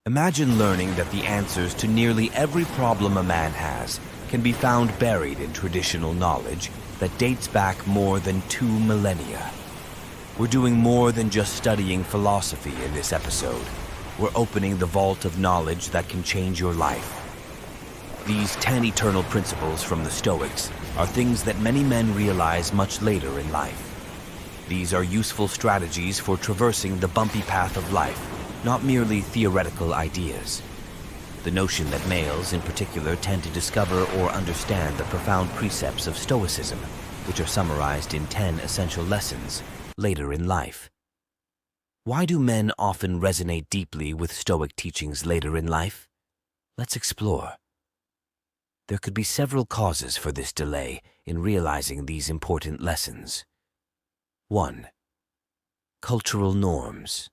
Imagine learning that the answers to nearly every problem a man has can be found buried in traditional knowledge that dates back more than 2 millennia. We're doing more than just studying philosophy in this episode. We're opening the vault of knowledge that can change your life. These 10 eternal principles from the Stoics are things that many men realize much later in life. These are useful strategies for traversing the bumpy path of life, not merely theoretical ideas. The notion that males in particular tend to discover or understand the profound precepts of Stoicism, which are summarized in 10 essential lessons, later in life. Why do men often resonate deeply with Stoic teachings later in life? Let's explore. There could be several causes for this delay in realizing these important lessons. 1. Cultural norms.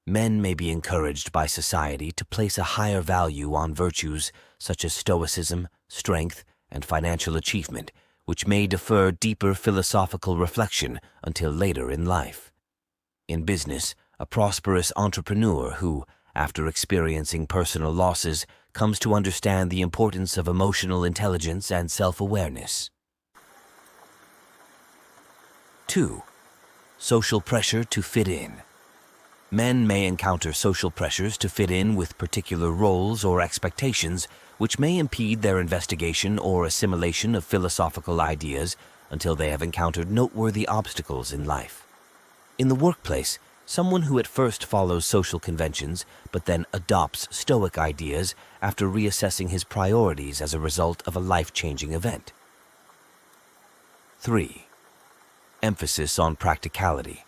Men may be encouraged by society to place a higher value on virtues such as stoicism, strength, and financial achievement, which may defer deeper philosophical reflection until later in life. In business, a prosperous entrepreneur who, after experiencing personal losses, comes to understand the importance of emotional intelligence and self-awareness. 2. Social pressure to fit in. Men may encounter social pressures to fit in with particular roles or expectations, which may impede their investigation or assimilation of philosophical ideas until they have encountered noteworthy obstacles in life. In the workplace, someone who at first follows social conventions but then adopts Stoic ideas after reassessing his priorities as a result of a life-changing event. 3. Emphasis on practicality.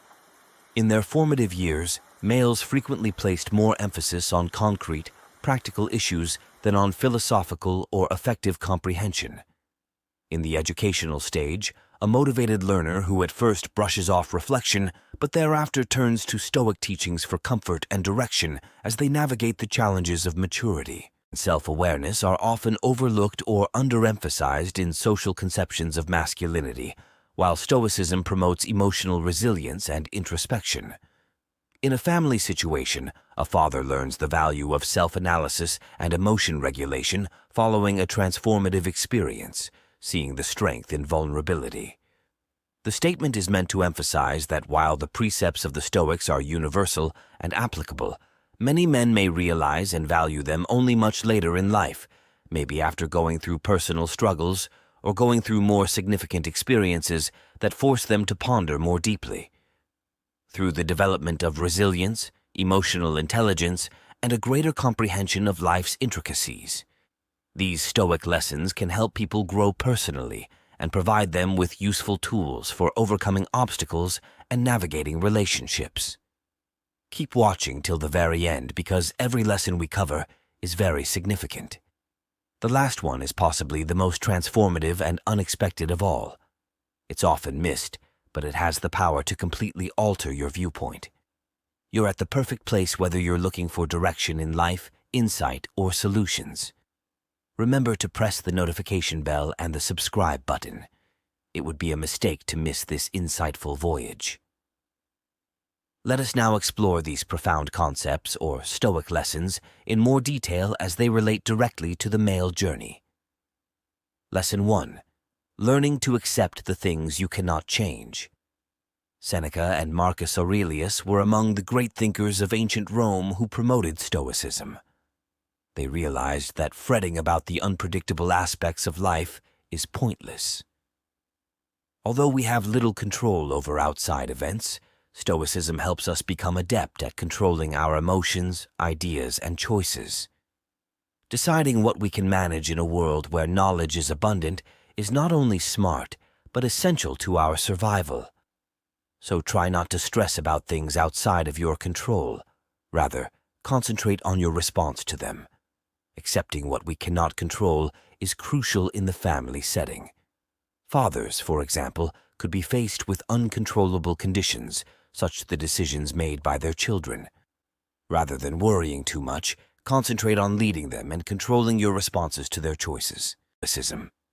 In their formative years, males frequently placed more emphasis on concrete, practical issues than on philosophical or effective comprehension. In the educational stage, a motivated learner who at first brushes off reflection but thereafter turns to Stoic teachings for comfort and direction as they navigate the challenges of maturity. Self-awareness are often overlooked or underemphasized in social conceptions of masculinity, while Stoicism promotes emotional resilience and introspection. In a family situation, a father learns the value of self-analysis and emotion regulation following a transformative experience, seeing the strength in vulnerability. The statement is meant to emphasize that while the precepts of the Stoics are universal and applicable, many men may realize and value them only much later in life, maybe after going through personal struggles or going through more significant experiences that force them to ponder more deeply. Through the development of resilience, emotional intelligence, and a greater comprehension of life's intricacies. These Stoic lessons can help people grow personally and provide them with useful tools for overcoming obstacles and navigating relationships. Keep watching till the very end because every lesson we cover is very significant. The last one is possibly the most transformative and unexpected of all. It's often missed, but it has the power to completely alter your viewpoint. You're at the perfect place whether you're looking for direction in life, insight, or solutions. Remember to press the notification bell and the subscribe button. It would be a mistake to miss this insightful voyage. Let us now explore these profound concepts, or Stoic lessons, in more detail as they relate directly to the male journey. Lesson 1. Learning to accept the things you cannot change. Seneca and Marcus Aurelius were among the great thinkers of ancient Rome who promoted Stoicism. They realized that fretting about the unpredictable aspects of life is pointless. Although we have little control over outside events, Stoicism helps us become adept at controlling our emotions, ideas, and choices. Deciding what we can manage in a world where knowledge is abundant is not only smart, but essential to our survival. So try not to stress about things outside of your control. Rather, concentrate on your response to them. Accepting what we cannot control is crucial in the family setting. Fathers, for example, could be faced with uncontrollable conditions, such as the decisions made by their children. Rather than worrying too much, concentrate on leading them and controlling your responses to their choices.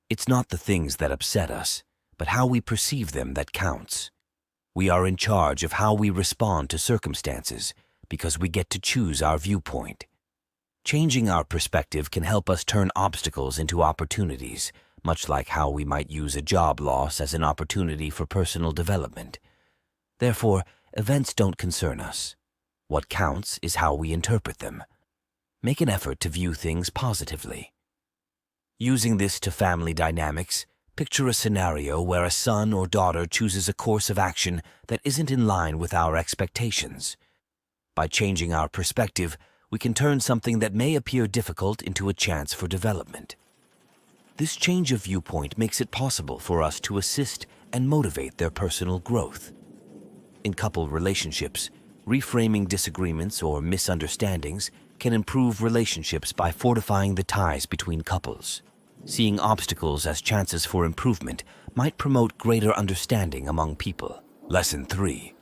It's not the things that upset us, but how we perceive them that counts. We are in charge of how we respond to circumstances because we get to choose our viewpoint. Changing our perspective can help us turn obstacles into opportunities, much like how we might use a job loss as an opportunity for personal development. Therefore, events don't concern us. What counts is how we interpret them. Make an effort to view things positively. Using this to family dynamics, picture a scenario where a son or daughter chooses a course of action that isn't in line with our expectations. By changing our perspective, we can turn something that may appear difficult into a chance for development. This change of viewpoint makes it possible for us to assist and motivate their personal growth. In couple relationships, reframing disagreements or misunderstandings can improve relationships by fortifying the ties between couples. Seeing obstacles as chances for improvement might promote greater understanding among people. Lesson 3.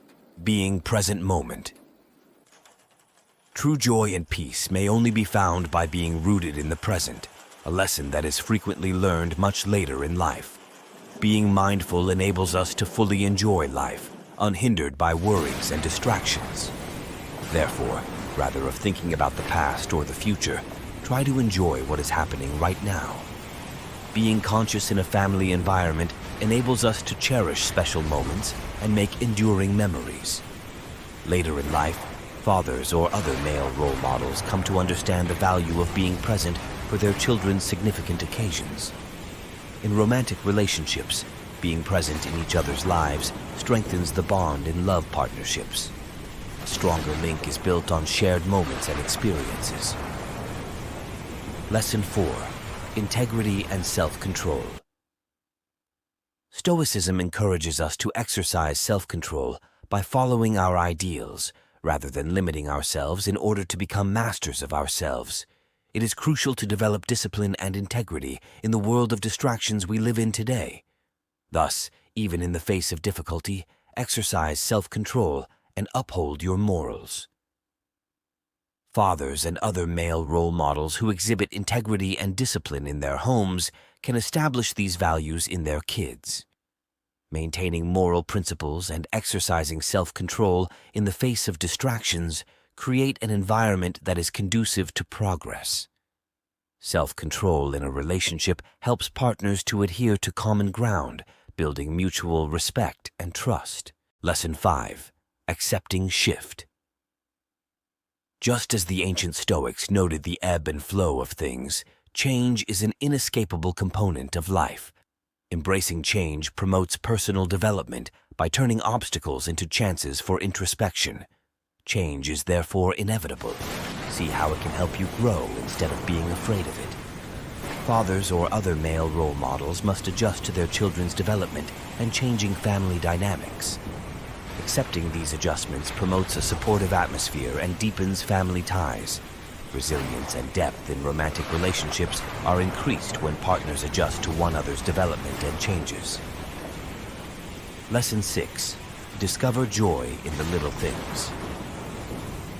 Being present moment. True joy and peace may only be found by being rooted in the present, a lesson that is frequently learned much later in life. Being mindful enables us to fully enjoy life, unhindered by worries and distractions. Therefore, rather of thinking about the past or the future, try to enjoy what is happening right now. Being conscious in a family environment enables us to cherish special moments and make enduring memories. Later in life, fathers or other male role models come to understand the value of being present for their children's significant occasions. In romantic relationships, being present in each other's lives strengthens the bond in love partnerships. A stronger link is built on shared moments and experiences. Lesson 4. Integrity and self-control. Stoicism encourages us to exercise self-control by following our ideals, rather than limiting ourselves in order to become masters of ourselves. It is crucial to develop discipline and integrity in the world of distractions we live in today. Thus, even in the face of difficulty, exercise self-control and uphold your morals. Fathers and other male role models who exhibit integrity and discipline in their homes can establish these values in their kids. Maintaining moral principles and exercising self-control in the face of distractions create an environment that is conducive to progress. Self-control in a relationship helps partners to adhere to common ground, building mutual respect and trust. Lesson 5. Accepting shift. Just as the ancient Stoics noted the ebb and flow of things, change is an inescapable component of life. Embracing change promotes personal development by turning obstacles into chances for introspection. Change is therefore inevitable. See how it can help you grow instead of being afraid of it. Fathers or other male role models must adjust to their children's development and changing family dynamics. Accepting these adjustments promotes a supportive atmosphere and deepens family ties. Resilience and depth in romantic relationships are increased when partners adjust to one another's development and changes. Lesson 6. Discover joy in the little things.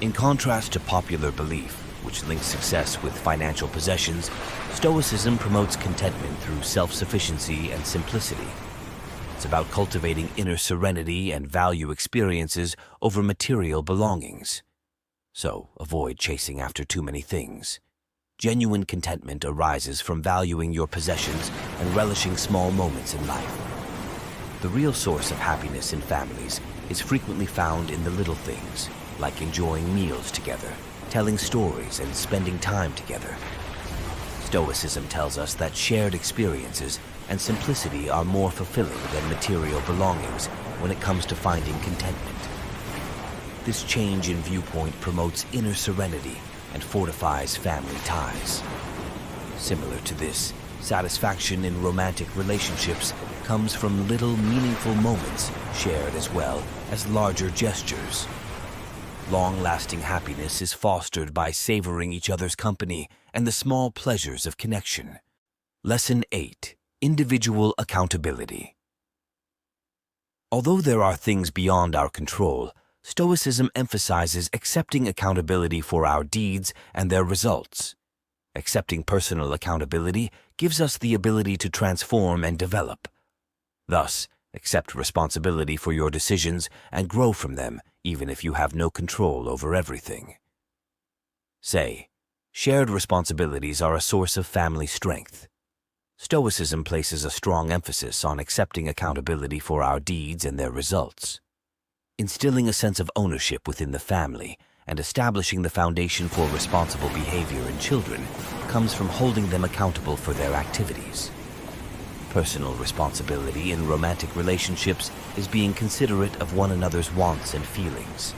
In contrast to popular belief, which links success with financial possessions, Stoicism promotes contentment through self-sufficiency and simplicity. It's about cultivating inner serenity and value experiences over material belongings. So, avoid chasing after too many things. Genuine contentment arises from valuing your possessions and relishing small moments in life. The real source of happiness in families is frequently found in the little things, like enjoying meals together, telling stories, and spending time together. Stoicism tells us that shared experiences and simplicity are more fulfilling than material belongings when it comes to finding contentment. This change in viewpoint promotes inner serenity and fortifies family ties. Similar to this, satisfaction in romantic relationships comes from little meaningful moments shared as well as larger gestures. Long-lasting happiness is fostered by savoring each other's company and the small pleasures of connection. Lesson 8. Individual accountability. Although there are things beyond our control, Stoicism emphasizes accepting accountability for our deeds and their results. Accepting personal accountability gives us the ability to transform and develop. Thus, accept responsibility for your decisions and grow from them, even if you have no control over everything. Say, shared responsibilities are a source of family strength. Stoicism places a strong emphasis on accepting accountability for our deeds and their results. Instilling a sense of ownership within the family and establishing the foundation for responsible behavior in children comes from holding them accountable for their activities. Personal responsibility in romantic relationships is being considerate of one another's wants and feelings.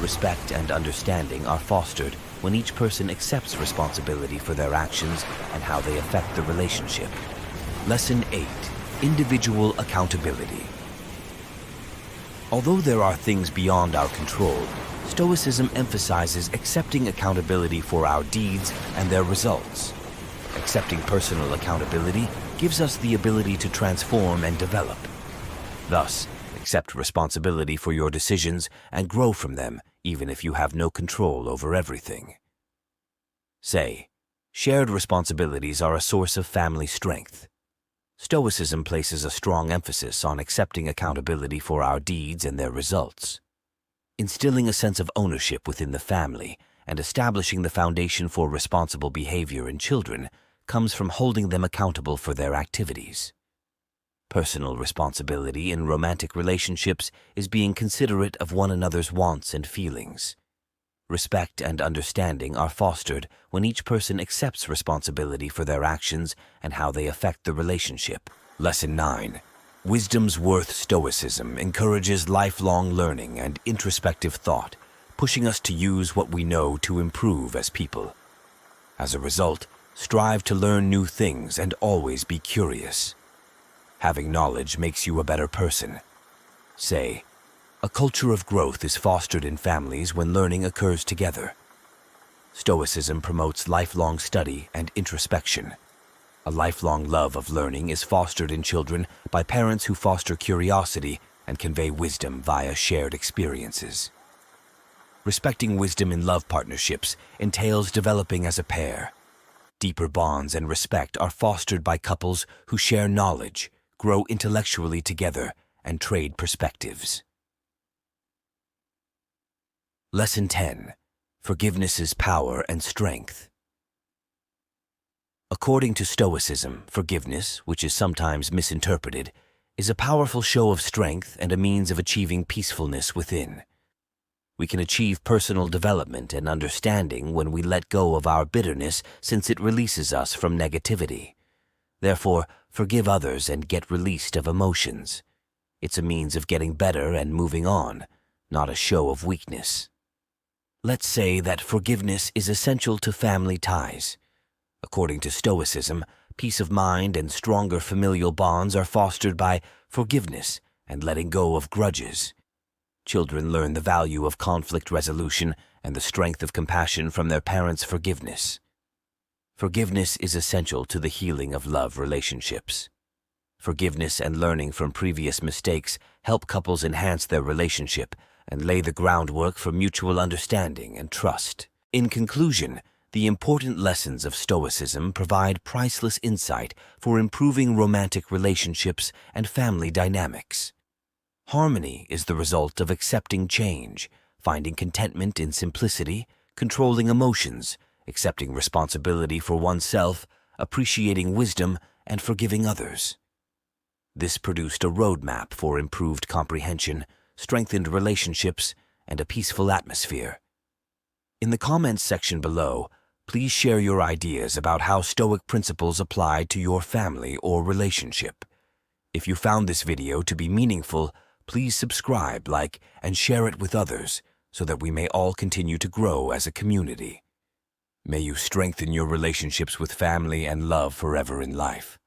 Respect and understanding are fostered when each person accepts responsibility for their actions and how they affect the relationship. Lesson 8. Individual accountability. Although there are things beyond our control, Stoicism emphasizes accepting accountability for our deeds and their results. Accepting personal accountability gives us the ability to transform and develop. Thus, accept responsibility for your decisions and grow from them, even if you have no control over everything. Say, shared responsibilities are a source of family strength. Stoicism places a strong emphasis on accepting accountability for our deeds and their results. Instilling a sense of ownership within the family and establishing the foundation for responsible behavior in children comes from holding them accountable for their activities. Personal responsibility in romantic relationships is being considerate of one another's wants and feelings. Respect and understanding are fostered when each person accepts responsibility for their actions and how they affect the relationship. Lesson 9. Wisdom's worth. Stoicism encourages lifelong learning and introspective thought, pushing us to use what we know to improve as people. As a result, strive to learn new things and always be curious. Having knowledge makes you a better person. Say, a culture of growth is fostered in families when learning occurs together. Stoicism promotes lifelong study and introspection. A lifelong love of learning is fostered in children by parents who foster curiosity and convey wisdom via shared experiences. Respecting wisdom in love partnerships entails developing as a pair. Deeper bonds and respect are fostered by couples who share knowledge, grow intellectually together, and trade perspectives. Lesson 10. Forgiveness's power and strength. According to Stoicism, forgiveness, which is sometimes misinterpreted, is a powerful show of strength and a means of achieving peacefulness within. We can achieve personal development and understanding when we let go of our bitterness, since it releases us from negativity. Therefore, forgive others and get released of emotions. It's a means of getting better and moving on, not a show of weakness. Let's say that forgiveness is essential to family ties. According to Stoicism, peace of mind and stronger familial bonds are fostered by forgiveness and letting go of grudges. Children learn the value of conflict resolution and the strength of compassion from their parents' forgiveness. Forgiveness is essential to the healing of love relationships. Forgiveness and learning from previous mistakes help couples enhance their relationship and lay the groundwork for mutual understanding and trust. In conclusion, the important lessons of Stoicism provide priceless insight for improving romantic relationships and family dynamics. Harmony is the result of accepting change, finding contentment in simplicity, controlling emotions, accepting responsibility for oneself, appreciating wisdom, and forgiving others. This produced a roadmap for improved comprehension, strengthened relationships, and a peaceful atmosphere. In the comments section below, please share your ideas about how Stoic principles apply to your family or relationship. If you found this video to be meaningful, please subscribe, like, and share it with others so that we may all continue to grow as a community. May you strengthen your relationships with family and love forever in life.